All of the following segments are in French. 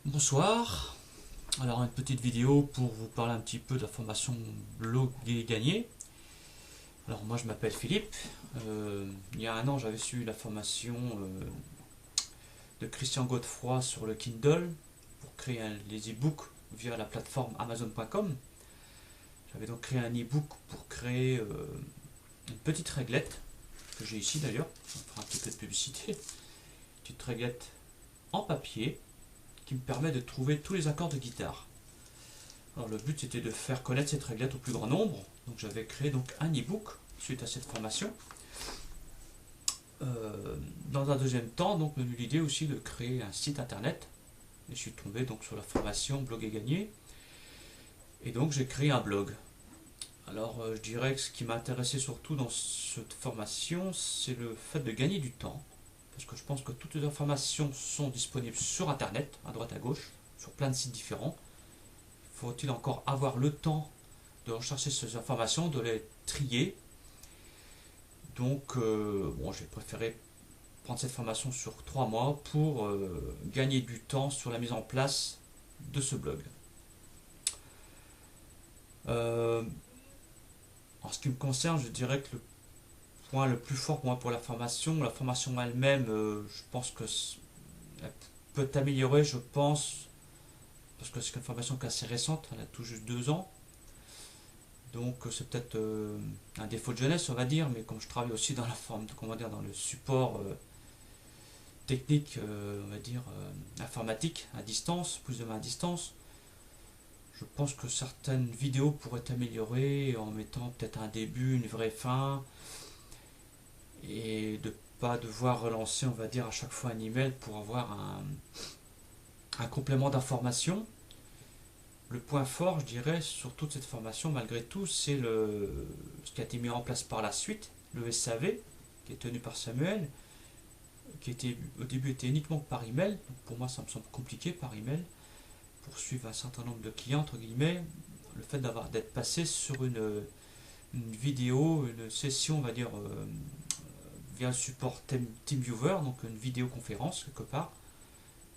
Bonsoir, alors une petite vidéo pour vous parler un petit peu de la formation Bloguer Gagner. Alors moi je m'appelle Philippe. Il y a un an j'avais suivi la formation de Christian Godefroy sur le Kindle pour créer les e-books via la plateforme Amazon.com. J'avais donc créé un e-book pour créer une petite réglette que j'ai ici d'ailleurs, on fera un petit peu de publicité, une petite réglette en papier qui me permet de trouver tous les accords de guitare. Alors le but c'était de faire connaître cette réglette au plus grand nombre, donc j'avais créé donc un e-book suite à cette formation. Dans un deuxième temps, donc m'est venue l'idée aussi de créer un site internet, et je suis tombé donc sur la formation Blog et Gagner, et donc j'ai créé un blog. Alors je dirais que ce qui m'a intéressé surtout dans cette formation, c'est le fait de gagner du temps, parce que je pense que toutes les informations sont disponibles sur internet, à droite à gauche, sur plein de sites différents. Faut-il encore avoir le temps de rechercher ces informations, de les trier. Donc, bon, j'ai préféré prendre cette formation sur 3 mois pour gagner du temps sur la mise en place de ce blog. En ce qui me concerne, je dirais que le point le plus fort pour moi pour la formation elle-même, je pense que elle peut améliorer, je pense, parce que c'est une formation qui est assez récente, elle a tout juste 2 ans. Donc c'est peut-être un défaut de jeunesse, on va dire, mais comme je travaille aussi dans la forme, comment dire, dans le support technique, on va dire informatique à distance, plus de main à distance, je pense que certaines vidéos pourraient être améliorées en mettant peut-être un début, une vraie fin, et de pas devoir relancer, on va dire, à chaque fois un email pour avoir un complément d'information. Le point fort, je dirais, sur toute cette formation, malgré tout, c'est ce qui a été mis en place par la suite, le SAV, qui est tenu par Samuel, qui était, au début était uniquement par email. Donc pour moi, ça me semble compliqué par email, pour suivre un certain nombre de clients, entre guillemets. Le fait d'être passé sur une vidéo, une session, on va dire, via le support TeamViewer, donc une vidéoconférence quelque part,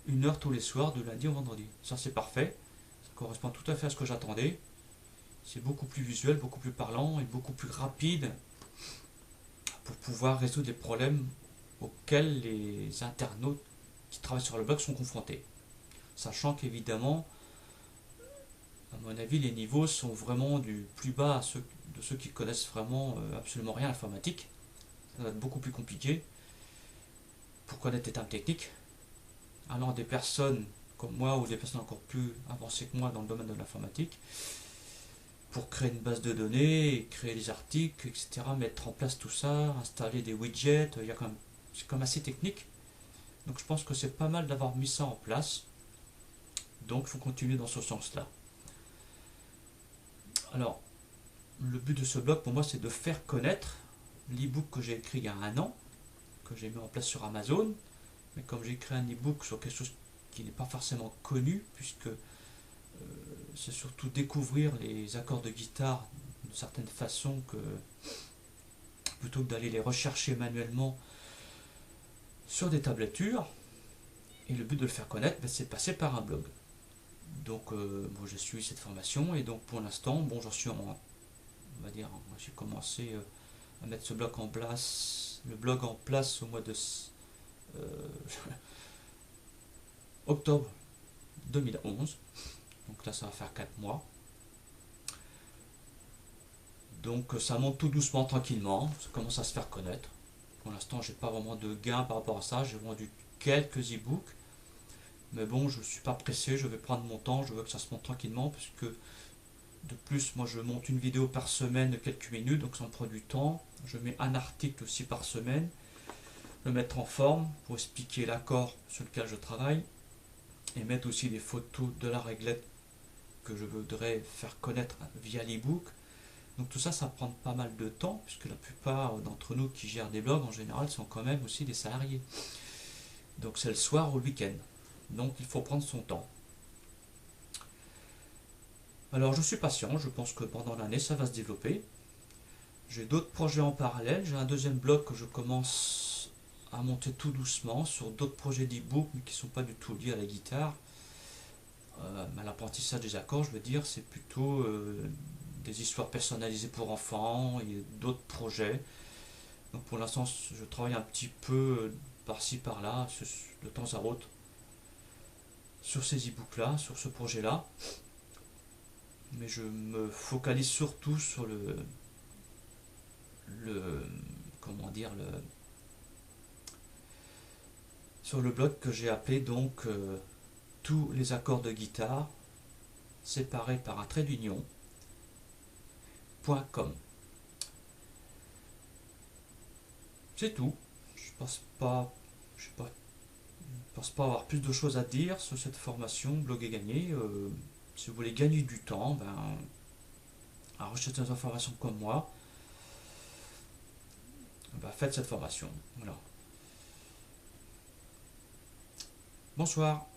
1 heure tous les soirs, de lundi au vendredi. Ça, c'est parfait. Ça correspond tout à fait à ce que j'attendais. C'est beaucoup plus visuel, beaucoup plus parlant et beaucoup plus rapide pour pouvoir résoudre les problèmes auxquels les internautes qui travaillent sur le blog sont confrontés. Sachant qu'évidemment, à mon avis, les niveaux sont vraiment du plus bas de ceux qui connaissent vraiment absolument rien à l'informatique. Ça va être beaucoup plus compliqué pour connaître les termes techniques. Alors des personnes comme moi ou des personnes encore plus avancées que moi dans le domaine de l'informatique, pour créer une base de données, créer des articles, etc., mettre en place tout ça, installer des widgets, c'est quand même assez technique. Donc je pense que c'est pas mal d'avoir mis ça en place. Donc il faut continuer dans ce sens-là. Alors, le but de ce blog pour moi, c'est de faire connaître l'e-book que j'ai écrit il y a un an, que j'ai mis en place sur Amazon. Mais comme j'ai écrit un e-book sur quelque chose qui n'est pas forcément connu, puisque c'est surtout découvrir les accords de guitare d'une certaine façon, que plutôt que d'aller les rechercher manuellement sur des tablatures. Et le but de le faire connaître, c'est de passer par un blog. Donc bon, j'ai suivi cette formation et donc pour l'instant, bon, j'en suis on va dire, j'ai commencé à mettre ce blog en place, le blog en place au mois de euh, octobre 2011. Donc là, ça va faire 4 mois. Donc ça monte tout doucement, tranquillement. Ça commence à se faire connaître. Pour l'instant, j'ai pas vraiment de gain par rapport à ça. J'ai vendu quelques e-books. Mais bon, je ne suis pas pressé. Je vais prendre mon temps. Je veux que ça se monte tranquillement. Puisque de plus, moi, je monte une vidéo par semaine de quelques minutes. Donc ça me prend du temps. Je mets un article aussi par semaine. Le mettre en forme pour expliquer l'accord sur lequel je travaille. Et mettre aussi des photos de la réglette que je voudrais faire connaître via l'e-book. Donc tout ça, ça prend pas mal de temps, puisque la plupart d'entre nous qui gèrent des blogs, en général, sont quand même aussi des salariés. Donc c'est le soir ou le week-end. Donc il faut prendre son temps. Alors je suis patient, je pense que pendant l'année, ça va se développer. J'ai d'autres projets en parallèle. J'ai un deuxième blog que je commence à monter tout doucement sur d'autres projets d'e-book, mais qui ne sont pas du tout liés à la guitare. l'apprentissage des accords, je veux dire, c'est plutôt des histoires personnalisées pour enfants et d'autres projets. Donc pour l'instant, je travaille un petit peu par-ci par-là, de temps à autre, sur ces e-books-là, sur ce projet-là. Mais je me focalise surtout sur le comment dire, sur le blog que j'ai appelé donc tous les accords de guitare séparés par un trait d'union.com. C'est tout. Je pense pas, je sais pas, je pense pas avoir plus de choses à dire sur cette formation blog et gagner. Si vous voulez gagner du temps, ben, à rechercher des informations comme moi, ben, faites cette formation. Voilà. Bonsoir.